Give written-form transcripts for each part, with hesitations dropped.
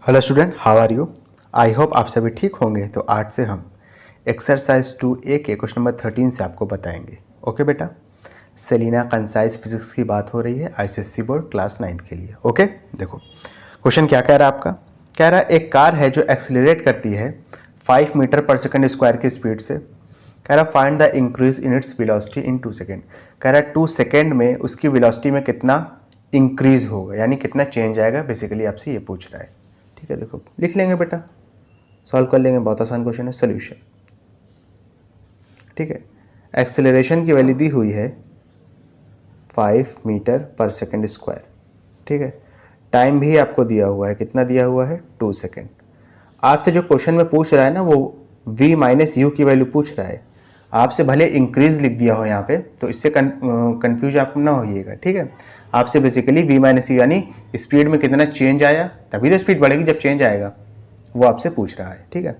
Hello student, how are you? I hope आप सभी ठीक होंगे। तो आज से हम एक्सरसाइज 2A के क्वेश्चन नंबर 13 से आपको बताएंगे। ओके बेटा, सेलिना कंसाइज फिजिक्स की बात हो रही है ICSE बोर्ड क्लास 9 के लिए। ओके देखो क्वेश्चन क्या कह रहा है आपका। कह रहा है एक कार है जो एक्सेलरेट करती है 5 मीटर पर सेकंड स्क्वायर की स्पीड से। कह रहा find the increase in its velocity in 2 second. कह रहा है 2 सेकेंड में उसकी वेलोसिटी में कितना इंक्रीज होगा, यानी कितना चेंज आएगा, बेसिकली आपसे ये पूछ रहा है। ठीक है, देखो लिख लेंगे बेटा, सॉल्व कर लेंगे, बहुत आसान क्वेश्चन है। सोल्यूशन, ठीक है, एक्सेलरेशन की वैल्यू दी हुई है 5 मीटर पर सेकंड स्क्वायर। ठीक है, टाइम भी आपको दिया हुआ है, कितना दिया हुआ है 2 सेकेंड। आपसे जो क्वेश्चन में पूछ रहा है ना, वो v माइनस यू की वैल्यू पूछ रहा है। आपसे भले इंक्रीज लिख दिया हो यहाँ पे, तो इससे कंफ्यूज आप ना होइएगा। ठीक है, आपसे बेसिकली v माइनस यू यानी स्पीड में कितना चेंज आया, तभी तो स्पीड बढ़ेगी जब चेंज आएगा, वो आपसे पूछ रहा है। ठीक है,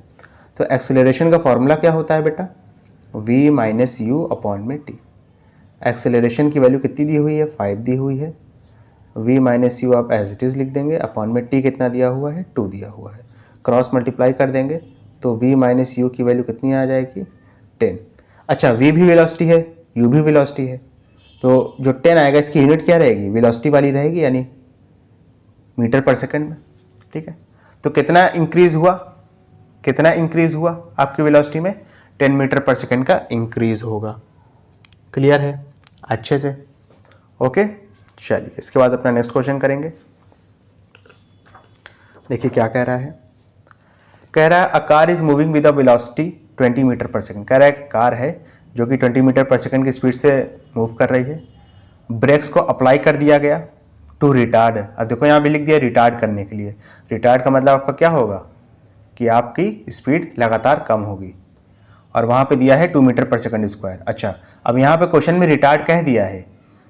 तो एक्सेलरेशन का फॉर्मूला क्या होता है बेटा, v माइनस यू अपॉन में t। एक्सेलरेशन की वैल्यू कितनी दी हुई है, 5 दी हुई है। v माइनस यू आप एज इट इज़ लिख देंगे, अपॉन में t कितना दिया हुआ है, 2 दिया हुआ है। क्रॉस मल्टीप्लाई कर देंगे तो v माइनस यू की वैल्यू कितनी आ जाएगी, 10। अच्छा, v भी वेलोसिटी है, u भी वेलोसिटी है, तो जो 10 आएगा इसकी यूनिट क्या रहेगी, वेलोसिटी वाली रहेगी, यानी मीटर पर सेकंड में। ठीक है, तो कितना इंक्रीज हुआ, कितना इंक्रीज हुआ आपकी वेलोसिटी में, 10 मीटर पर सेकंड का इंक्रीज होगा। क्लियर है अच्छे से? ओके, चलिए इसके बाद अपना नेक्स्ट क्वेश्चन करेंगे। देखिए क्या कह रहा है। कह रहा है a car is moving with a velocity 20 meter per second. कह रहा है कार है जो कि 20 मीटर पर सेकंड की स्पीड से मूव कर रही है। ब्रेक्स को अप्लाई कर दिया गया टू रिटार्ड। अब देखो यहाँ भी लिख दिया रिटार्ड करने के लिए। रिटार्ड का मतलब आपका क्या होगा कि आपकी स्पीड लगातार कम होगी, और वहाँ पे दिया है 2 मीटर पर सेकंड स्क्वायर। अच्छा, अब यहाँ पे क्वेश्चन में रिटार्ड कह दिया है,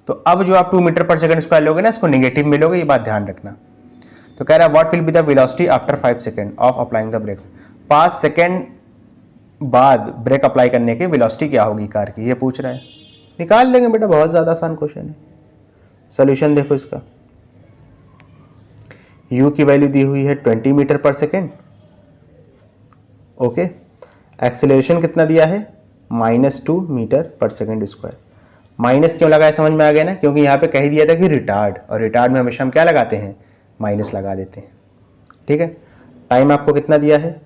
तो अब जो आप 2 मीटर पर सेकंड स्क्वायर लोगे ना, इसको नेगेटिव में लोगे, ये बात ध्यान रखना। तो कह रहा है what will be the velocity after 5 second of applying the brakes. 5 second बाद ब्रेक अप्लाई करने के वेलोसिटी क्या होगी कार की, ये पूछ रहा है। निकाल लेंगे बेटा, बहुत ज़्यादा आसान क्वेश्चन है। सोल्यूशन देखो इसका, u की वैल्यू दी हुई है 20 meter per second. Okay, acceleration कितना दिया है, -2 meter per second square. Minus क्यों लगाया समझ में आ गया ना, क्योंकि यहाँ पे कह दिया था कि रिटार्ड, और रिटार्ड में हमेशा हम क्या लगाते हैं, माइनस लगा देते हैं। ठीक है, टाइम आपको कितना दिया है,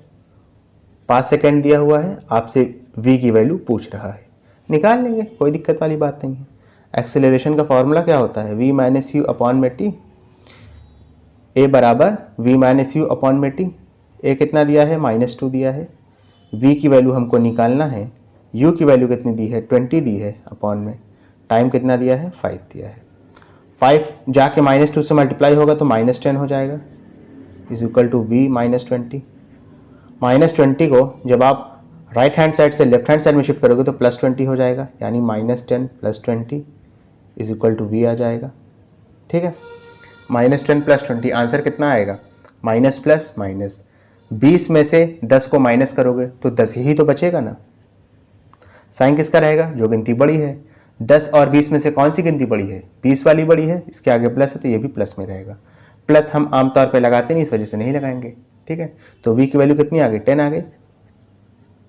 5 सेकेंड दिया हुआ है, आपसे v की वैल्यू पूछ रहा है। निकाल लेंगे, कोई दिक्कत वाली बात नहीं है। एक्सेलरेशन का फॉर्मूला क्या होता है, v माइनस यू अपॉन में t। a बराबर v माइनस यू अपॉन में t। a कितना दिया है, -2 दिया है। v की वैल्यू हमको निकालना है, u की वैल्यू कितनी दी है, 20 दी है, अपॉन में टाइम कितना दिया है, 5 दिया है। 5 जाके -2 से मल्टीप्लाई होगा तो -10 हो जाएगा, इज इक्वल टू v -20। -20 को जब आप राइट हैंड साइड से लेफ्ट हैंड साइड में शिफ्ट करोगे तो +20 हो जाएगा, यानी -10 + 20 इज इक्वल टू v आ जाएगा। ठीक है, -10 + 20 आंसर कितना आएगा, माइनस प्लस माइनस। 20 में से 10 को माइनस करोगे तो 10 ही तो बचेगा ना। साइन किसका रहेगा, जो गिनती बड़ी है। 10 और 20 में से कौन सी गिनती बड़ी है, 20 वाली बड़ी है, इसके आगे प्लस है तो ये भी प्लस में रहेगा। प्लस हम आमतौर पे लगाते नहीं, इस वजह से नहीं लगाएंगे। ठीक है, तो v की वैल्यू कितनी आ गई, 10 आ गई।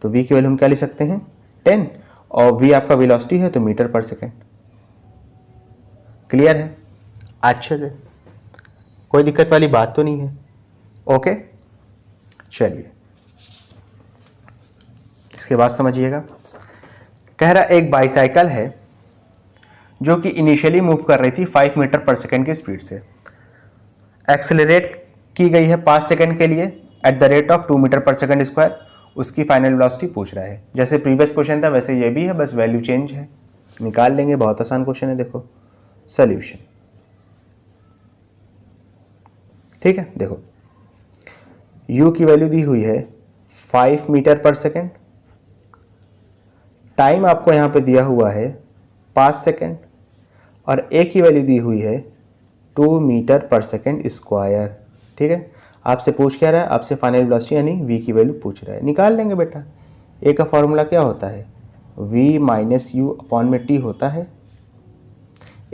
तो v की वैल्यू हम क्या लिख सकते हैं, 10, और v आपका वेलोसिटी है तो मीटर पर सेकेंड। क्लियर है अच्छे से, कोई दिक्कत वाली बात तो नहीं है। ओके, चलिए इसके बाद समझिएगा। कह रहा एक बाईसाइकिल है जो कि इनिशियली मूव कर रही थी 5 मीटर पर सेकेंड की स्पीड से। एक्सेलरेट की गई है 5 सेकेंड के लिए at the rate of 2 meter per second square. उसकी फाइनल वेलोसिटी पूछ रहा है। जैसे प्रीवियस क्वेश्चन था वैसे ये भी है, बस वैल्यू चेंज है। निकाल लेंगे, बहुत आसान क्वेश्चन है। देखो सोल्यूशन, ठीक है, देखो u की वैल्यू दी हुई है 5 मीटर पर सेकेंड। टाइम आपको यहाँ पे दिया हुआ है 5 सेकेंड, और a की वैल्यू दी हुई है 2 मीटर पर सेकेंड स्क्वायर। ठीक है, आपसे पूछ क्या रहा है, आपसे फाइनल वेलोसिटी यानी v की वैल्यू पूछ रहा है। निकाल लेंगे बेटा। a का फॉर्मूला क्या होता है, v माइनस यू अपॉन में t होता है।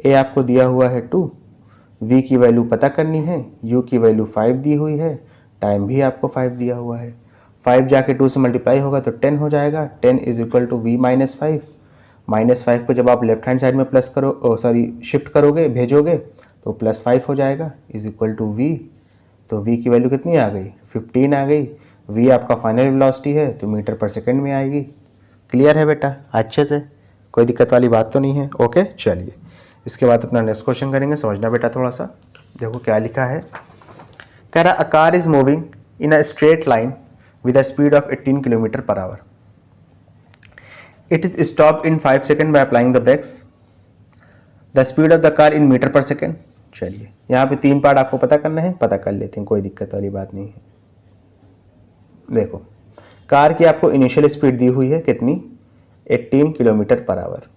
a आपको दिया हुआ है 2, v की वैल्यू पता करनी है, u की वैल्यू 5 दी हुई है, टाइम भी आपको 5 दिया हुआ है। 5 जाके 2 से मल्टीप्लाई होगा तो 10 हो जाएगा। 10 is equal to v minus 5। Minus 5 को जब आप लेफ्ट हैंड साइड में प्लस करो शिफ्ट करोगे, भेजोगे तो प्लस 5 हो जाएगा इज इक्वल टू v। तो v की वैल्यू कितनी आ गई? 15 आ गई। v आपका फाइनल वेलोसिटी है तो मीटर पर सेकेंड में आएगी। क्लियर है बेटा? अच्छे से, कोई दिक्कत वाली बात तो नहीं है। ओके चलिए, इसके बाद अपना नेक्स्ट क्वेश्चन करेंगे। समझना बेटा थोड़ा सा, देखो क्या लिखा है। कह रहा a car is moving in a straight line with a speed of 18 kilometer per hour. It is stop in 5 second by applying the brakes. The speed of the car in meter per second. चलिए यहाँ पे 3 part आपको पता करना है, पता कर लेते हैं, कोई दिक्कत वाली बात नहीं है। देखो कार की आपको इनिशियल स्पीड दी हुई है कितनी? 18 किलोमीटर पर आवर।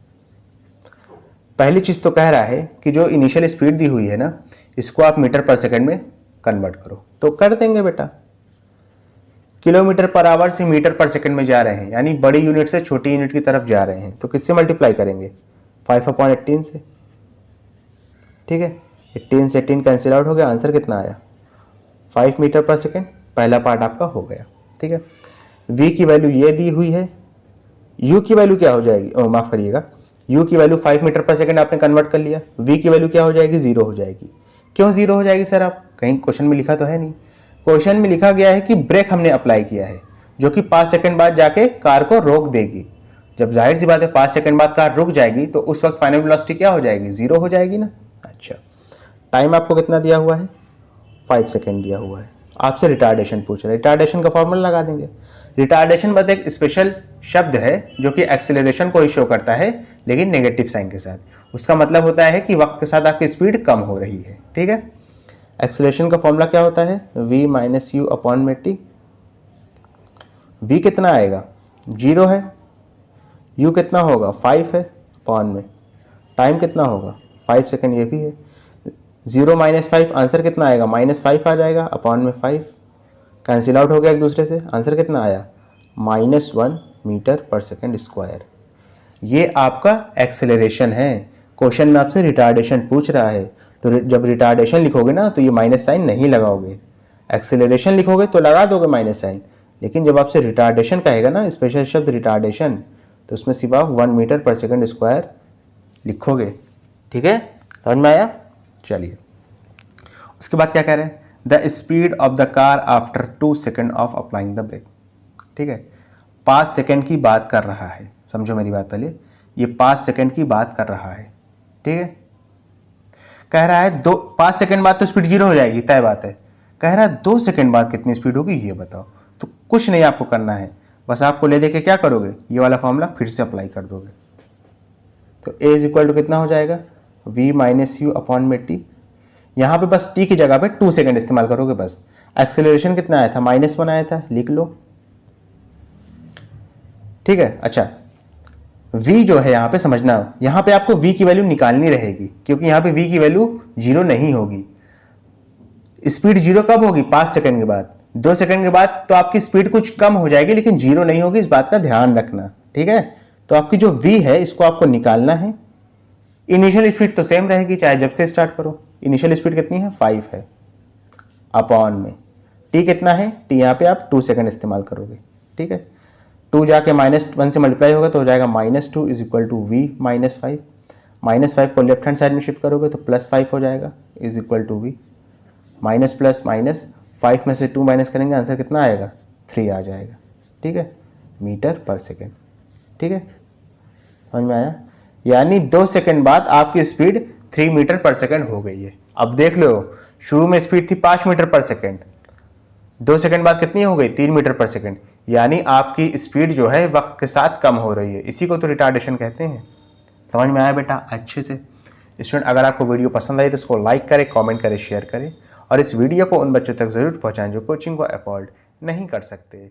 पहली चीज़ तो कह रहा है कि जो इनिशियल स्पीड दी हुई है ना, इसको आप मीटर पर सेकंड में कन्वर्ट करो। तो कर देंगे बेटा। किलोमीटर पर आवर से मीटर पर सेकंड में जा रहे हैं, यानी बड़ी यूनिट से छोटी यूनिट की तरफ जा रहे हैं, तो किससे मल्टीप्लाई करेंगे? 5/18 से। ठीक है, 18 से 18 कैंसिल आउट हो गया। आंसर कितना आया? 5 मीटर पर सेकंड। पहला पार्ट आपका हो गया। ठीक है, v की वैल्यू ये दी हुई है। u की वैल्यू क्या हो जाएगी? माफ करिएगा, u की वैल्यू 5 मीटर पर सेकंड आपने कन्वर्ट कर लिया। v की वैल्यू क्या हो जाएगी? 0 हो जाएगी। क्यों 0 हो जाएगी सर? आप कहीं क्वेश्चन में लिखा तो है नहीं। क्वेश्चन में लिखा गया है कि ब्रेक हमने अप्लाई किया है, जो कि 5 सेकंड बाद जाके कार को रोक देगी। जब जाहिर सी बात है 5 सेकंड बाद कार रुक जाएगी तो उस वक्त फाइनल वेलोसिटी क्या हो जाएगी? 0 हो जाएगी ना। अच्छा, टाइम आपको कितना दिया हुआ है? 5 सेकंड दिया हुआ है। आपसे रिटार्डेशन पूछ रहा है, रिटार्डेशन का फॉर्मूला लगा देंगे। रिटार्डेशन बस एक स्पेशल शब्द है जो कि एक्सेलरेशन को ही शो करता है, लेकिन नेगेटिव साइन के साथ। उसका मतलब होता है कि वक्त के साथ आपकी स्पीड कम हो रही है। ठीक है, एक्सेलरेशन का फॉर्मूला क्या होता है? v माइनस यू अपॉन में टी। v कितना आएगा? 0 है। u कितना होगा? 5 है अपॉन में। टाइम कितना होगा? 5 सेकंड, ये भी है। 0 माइनस 5, आंसर कितना आएगा? -5 आ जाएगा अपॉन में 5। कैंसिल आउट हो गया एक दूसरे से। आंसर कितना आया? -1 मीटर पर सेकंड स्क्वायर। ये आपका एक्सेलरेशन है। क्वेश्चन में आपसे रिटार्डेशन पूछ रहा है, तो जब रिटार्डेशन लिखोगे ना तो ये माइनस साइन नहीं लगाओगे। एक्सेलरेशन लिखोगे तो लगा दोगे माइनस साइन, लेकिन जब आपसे रिटार्डेशन कहेगा ना, स्पेशल शब्द रिटार्डेशन, तो उसमें सिर्फ आप 1 मीटर पर सेकंड स्क्वायर लिखोगे। ठीक है, समझ में आया? चलिए, उसके बाद क्या कह रहे हैं? The speed of the car after 2 second of applying the brake. ठीक है, 5 सेकेंड की बात कर रहा है, समझो मेरी बात पहले। ये 5 सेकेंड की बात कर रहा है। ठीक है, कह रहा है 5 सेकेंड बाद तो स्पीड 0 हो जाएगी, तय बात है। कह रहा है 2 सेकेंड बाद कितनी स्पीड होगी ये बताओ। तो कुछ नहीं आपको करना है, बस आपको ले दे के क्या करोगे? ये वाला फॉर्मूला फिर से अप्लाई कर दोगे। तो a इज इक्वल टू कितना हो जाएगा? v माइनस यू अपॉन में टी। यहाँ पे बस t की जगह पे 2 सेकेंड इस्तेमाल करोगे बस। एक्सेलरेशन कितना आया था? -1 आया था, लिख लो। ठीक है, अच्छा v जो है यहाँ पे समझना, यहाँ पे आपको v की वैल्यू निकालनी रहेगी, क्योंकि यहाँ पे v की वैल्यू 0 नहीं होगी। स्पीड 0 कब होगी? 5 सेकेंड के बाद। 2 सेकेंड के बाद तो आपकी स्पीड कुछ कम हो जाएगी, लेकिन 0 नहीं होगी, इस बात का ध्यान रखना। ठीक है, तो आपकी जो v है इसको आपको निकालना है। इनिशियल स्पीड तो सेम रहेगी चाहे जब से स्टार्ट करो। इनिशियल स्पीड कितनी है? 5 है अपॉन में t कितना है? t यहाँ पे आप 2 सेकेंड इस्तेमाल करोगे। ठीक है, 2 जाके -1 से मल्टीप्लाई होगा तो हो जाएगा -2 is equal to v minus 5। -5 को लेफ्ट हैंड साइड में शिफ्ट करोगे तो +5 हो जाएगा is equal to v। Minus plus minus, 5 में से 2 माइनस करेंगे, आंसर कितना आएगा? 3 आ जाएगा। ठीक है, मीटर पर सेकेंड। ठीक है, समझ में आया? यानी 2 सेकेंड बाद आपकी स्पीड 3 मीटर पर सेकेंड हो गई है। अब देख लो, शुरू में स्पीड थी 5 मीटर पर सेकेंड, 2 सेकेंड बाद कितनी हो गई? 3 मीटर पर सेकेंड। यानी आपकी स्पीड जो है वक्त के साथ कम हो रही है। इसी को तो रिटार्डेशन कहते हैं। समझ में आया बेटा? अच्छे से। स्टूडेंट, अगर आपको वीडियो पसंद आई तो इसको लाइक करें, कमेंट करें, शेयर करें, और इस वीडियो को उन बच्चों तक ज़रूर पहुंचाएं जो कोचिंग को अफोर्ड नहीं कर सकते।